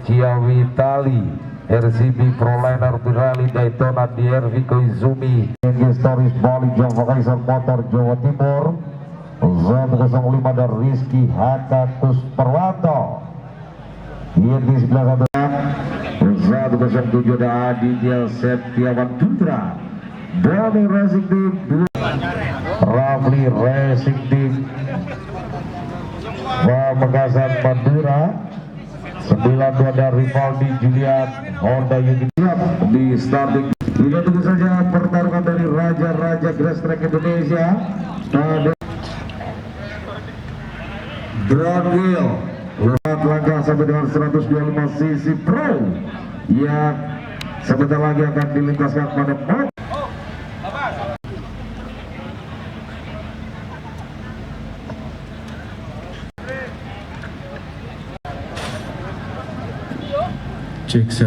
Ciawi Tali RCB Proliner Pirali Daytona DRV Koizumi Stories Bali Java Kaisar Motor Jawa Timur 105 dan Rizky Hakatus Perwanto ING 91 107 dan Aditya Septiawan Putra Brownie Racing Team Rafli Racing Team Pamekasan Madura 92 dan Rivaldi Julian Honda Yuki di starting. Ini tentu saja pertarungan dari raja-raja grass track Indonesia pada drone wheel lewat langkah sampai dengan 125 cc Pro yang sebentar lagi akan dilintaskan pada mod. Cek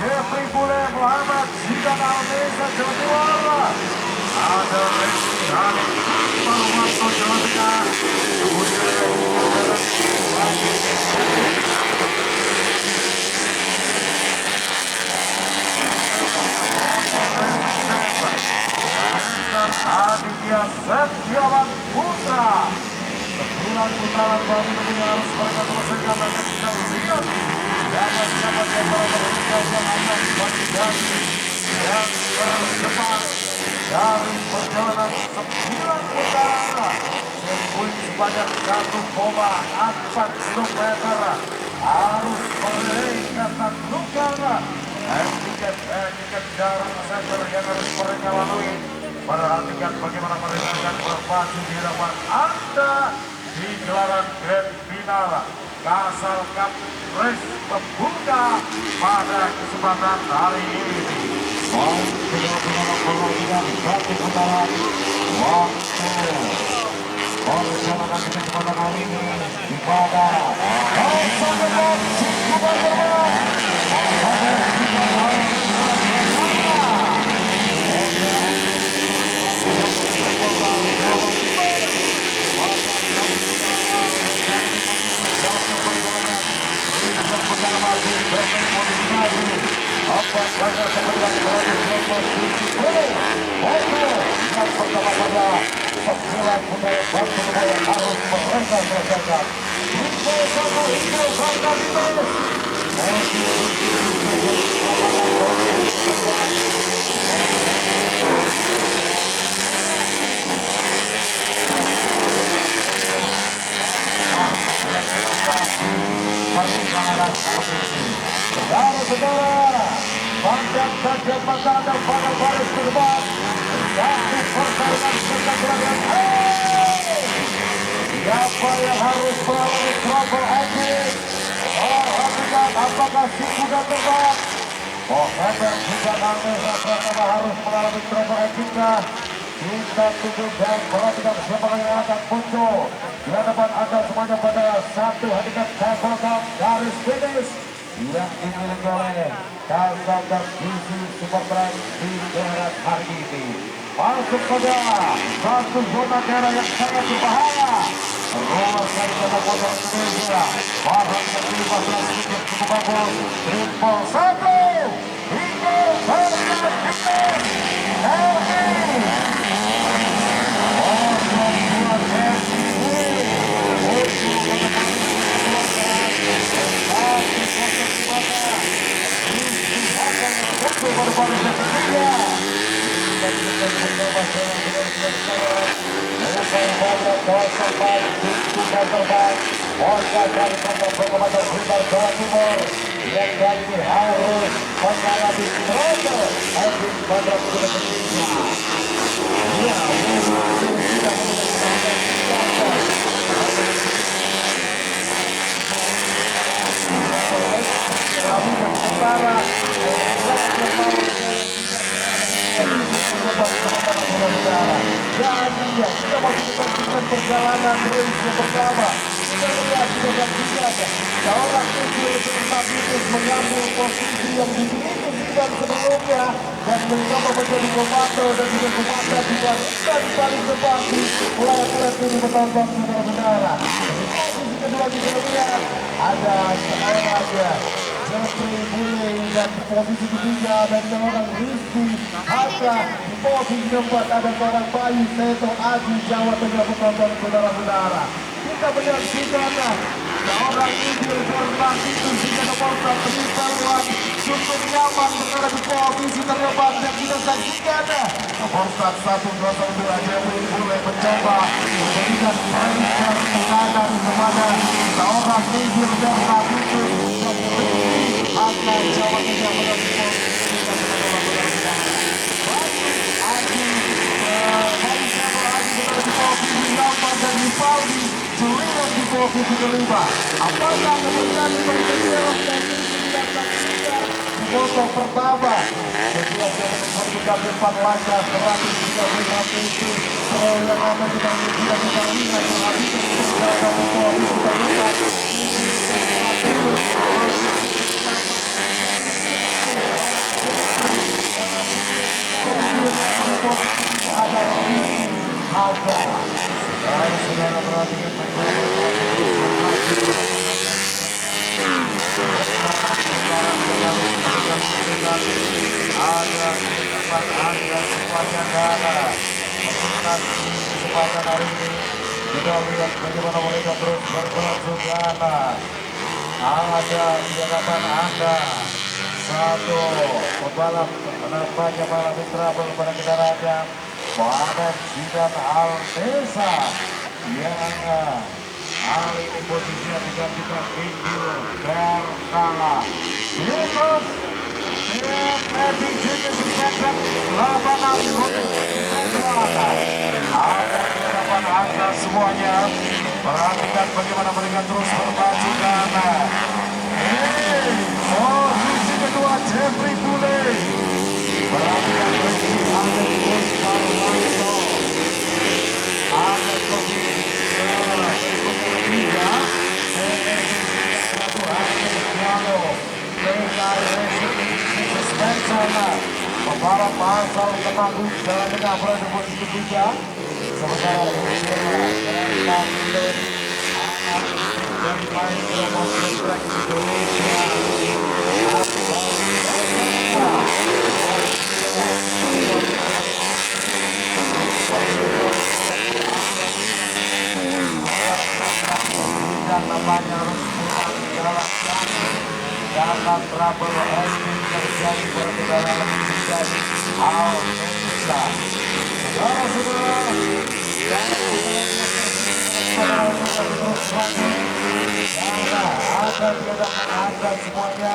Jeffrey Bule Muhammad Zidan Almeza Jawa Timur, ada Rizky Halim Perwanto Jawa Tengah, Aditya Septiawan Putra. Sebulan putaran baru ini harus mereka selesaikan dan bisa lihat siapa yang berada yang akan menjadi yang terdepan dari perjalanan 9 putaran sirkuit sepanjang 1,4 km harus mereka taklukkan handicap jarak center yang harus mereka lalui. Perhatikan bagaimana mereka akan berpacu di hadapan Anda di gelaran Grand Final Kasal Cup Race pembuka pada kesempatan hari ini. Satu putaran waktu perjalanan di kesempatan hari ini pada saudara-saudara, panjang saja mata Anda pada baris ke depan. Satu pertarungan spektakuler. Siapa yang harus melalui trouble ending? Perhatikan apakah si kuda terbang Mohamed juga Almeza Pratama harus mengalami trouble ending-nya. Kita tunggu dan perhatikan siapa yang akan muncul di hadapan Anda semuanya pada satu handicap Kasal Cup garis finish yang dimiliki oleh Kasal Cup GC Supertrack di daerah hari ini. Masuk pada satu zona daerah yang sangat berbahaya. Roller dari kota motor Indonesia. Bahan yang dipasang sedikit cukup bagus. Triple satu. Hingga Jawa Timur yang kali harus mengalami trouble ending pada Indonesia. Para Dan ya, kita masih menyaksikan perjalanan race yang pertama. Kita lihat di babak tiga, seorang Idris Nabitus mengambil posisi yang dimiliki sebelumnya dan mencoba menjadi komando dan juga komandan di paling depan di layar ini menonton saudara-saudara. Di posisi kedua kita lihat ada seorang Jeffrey Bule dan di posisi ketiga ada seorang Rizky Hatta. Di posisi keempat ada seorang Bayu Seto Aji Jawa Tengah menonton saudara-saudara. Kita menyaksikan seorang Idil Forman itu sehingga nomor 1 cukup nyaman berada di posisi terdepan dan kita saksikan nomor 1 Jeffrey Bule mencoba memberikan pressure tekanan kepada seorang Idil Forman itu akan Jawa Tengah menjadi posisi dan Rivaldi Julian di posisi kelima. Apakah kemudian bergerak di foto pertama setelah dia membuka depan langkah 135 cm yang akan kita lihat di posisi kelima. Saudara perhatikan ada tempat anda sepanjang dana kesempatan hari ini kita lihat bagaimana mereka terus berlangsung dana. Ada di hadapan anda satu pembalap nampaknya balap trouble pada kendaraannya Mohamed Zidan Al-Desa yang hari ini posisinya digantikan Injil Berkala Yusuf dan Epi Jenis Sekat 86 ada di hadapan anda semuanya. Perhatikan bagaimana mereka terus bermaju karena posisi kedua Jeffrey Bule. Perhatikan posisi ada di posisi Marwanto. Ada posisi ketiga. Pembalap asal Temanggung Jawa Tengah berada posisi ketiga. Sementara dari main promosi track Indonesia dan namanya dalam trouble ending terjadi perbedaan menjadi Al-Indonesia. Ada di hadapan anda semuanya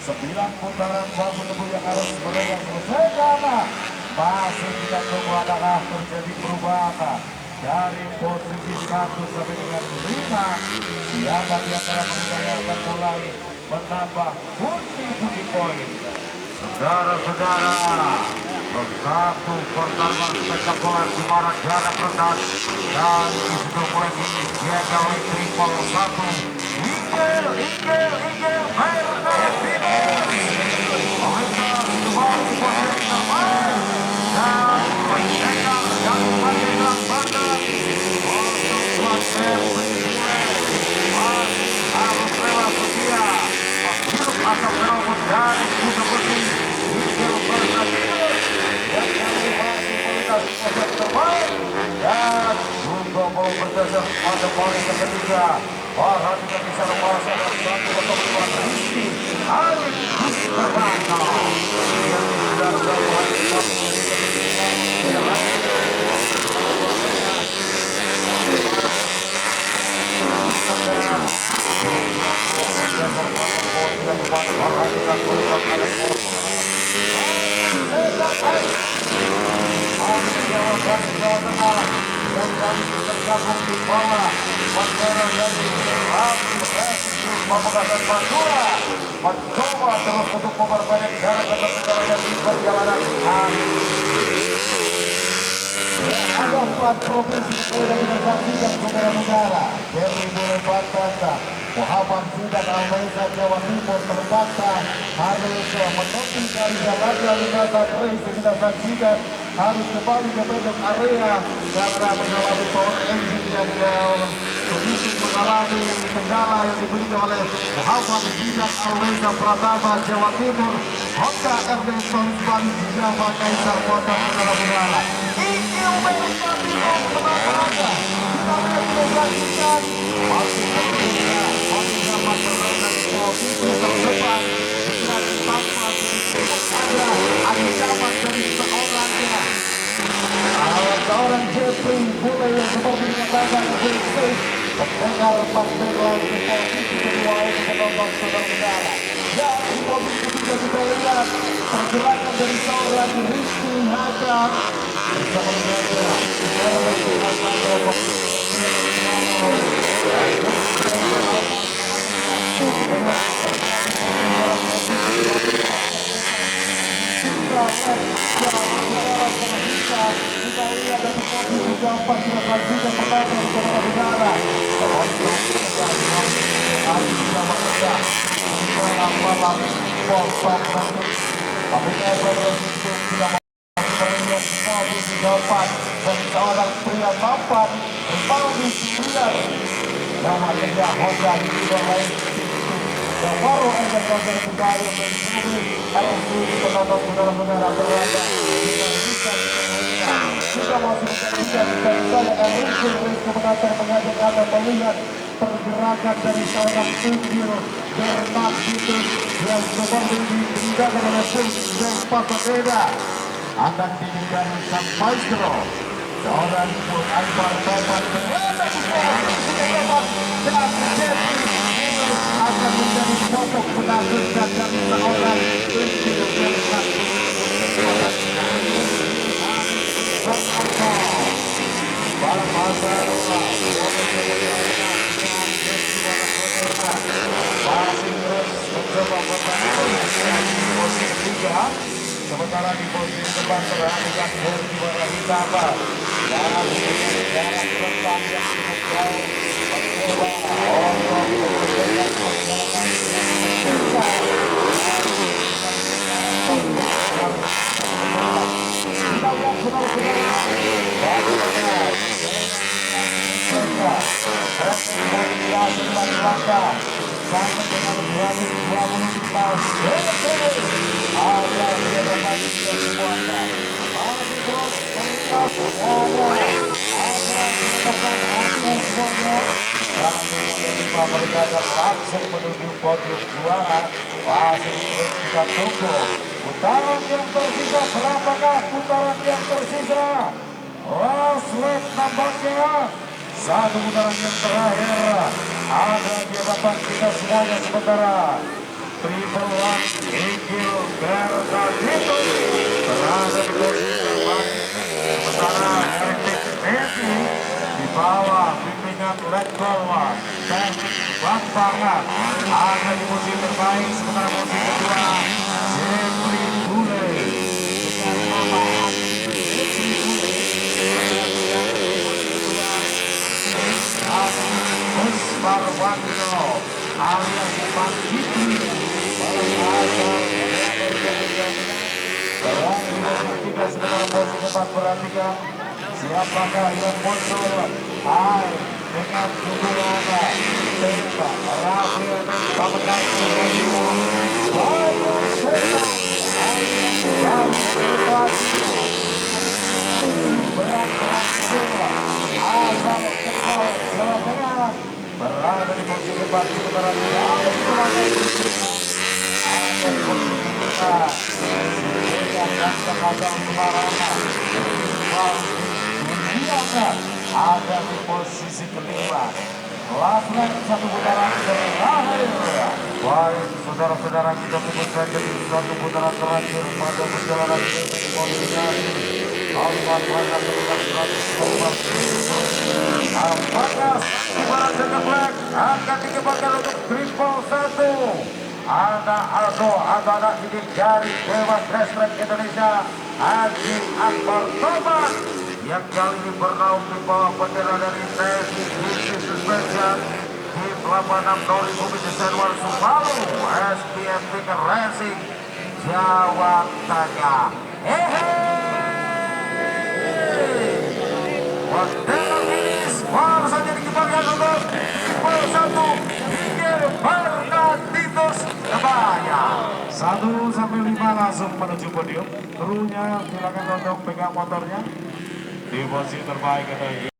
9 putaran bambu lembu yang harus mereka selesaikan. Masih tidak tunggu adakah terjadi perubahan dari posisi 1 sampai dengan 5. Siapa di antara mereka yang akan mulai menambah pundi-pundi poin. Saudara-saudara, satu pertama spektakuler di mana jarak rendah dan disitu mulai dijaga oleh triple 1 Igel Fernandez Omega kembali posisi terbaik dan mencetak yang panjang bandar untuk kuasa harus lewat setia menghirup asap rambut dari putih Igel Fernandez yang kali masih melintasi posisi terbaik dan juga mau bergeser pada poin ketiga. Orang tidak bisa menguasai satu untuk berhenti Arif Mustafanto yang sudah berbuat dan kami tergabung di bawah bendera dari Pamekasan Madura mencoba terus untuk memperbanyak jarak dan kesetaraan di perjalanan hari. 8 provinsi sudah kita saksikan saudara-saudara. Dari mulai Batata, Muhammad Sudan Al-Maisa Jawa Timur terbata harus menonton dari jalannya lintasan race kita saksikan harus kembali ke paddock area karena mengalami power engine dan sedikit mengalami kendala yang diberikan oleh Muhammad Sudan Al-Maisa Pratama Jawa Timur Honda RD Bali Jawa Kaisar Kota saudara-saudara. Ini berarti menang-menang kita menyaksikan masih berbeda masih dapat berada di posisi terdepan dengan tanpa ada ancaman dari seorang Jeffrey Bule yang seperti dikatakan mendengar panggilan di posisi kedua ini menonton saudara-saudara. Dan di posisi ketiga kita lihat pergerakan dari seorang Rizky Hajar bersama kita lihat dari posisi keempat kita saksikan pertama dari saudara-saudara dan seorang pria tampan Pauli Surian nama kerja Honda di bidang lain yang baru ada konser budaya mencuri RSU di penonton saudara-saudara berada kita masih menyaksikan dan saya RSU kemenangan mengajak Anda melihat pergerakan dari seorang Inggil Bernard Titus yang kembali ditinggalkan oleh tim dan Pasadena akan ditinggalkan sang maestro seorang Alvar Topan dan akan menjadi sosok menakutkan dan seorang Inggil Bernard Balap masa masih terus mencoba posisi ketiga sementara di posisi depan perhatikan Herdi Warahitaba dan jarak depan yang cukup jauh mencoba sampai dengan 20 tahun ada dia dapat semuanya masih terus meningkatkan langsung menuju podium juara masih terus kita tunggu putaran yang tersisa berapakah putaran yang tersisa last lap nampaknya satu putaran yang terakhir ada di hadapan kita semuanya sementara Triple One Inggil Bernardito berada di posisi depan sementara Eric Messi di bawah bimbingan Letgowa dan Bangpangan ada di posisi terbaik sementara posisi kedua Jeffrey Bule dengan nama Jeffrey Bule Barwanto alias Pak Jitri kita sebenarnya posisi tempat perhatikan siapakah yang muncul hai dengan judulnya Tenta Rafael Pamekan berada di posisi depan sementara ada di posisi kelima. Last lap satu putaran terakhir. Baik saudara-saudara kita tunggu saja di satu putaran terakhir pada perjalanan kualifikasi. Apakah Ibarat Jaka Black akan dikembangkan untuk triple satu. Ada Aldo Agana sidik dari Dewa Racetrack Indonesia Haji Akbar Toman yang kali ini bernaung di bawah bendera dari TNI British Suspension tim 86 2000 Januar Supalu SPM Tiger Racing Jawa Tengah. Bendera finish baru saja dikibarkan untuk Pol 1 Miguel Bernarditos Kebaya. 1-5 langsung menuju podium. Krunya silakan untuk pegang motornya di posisi terbaik.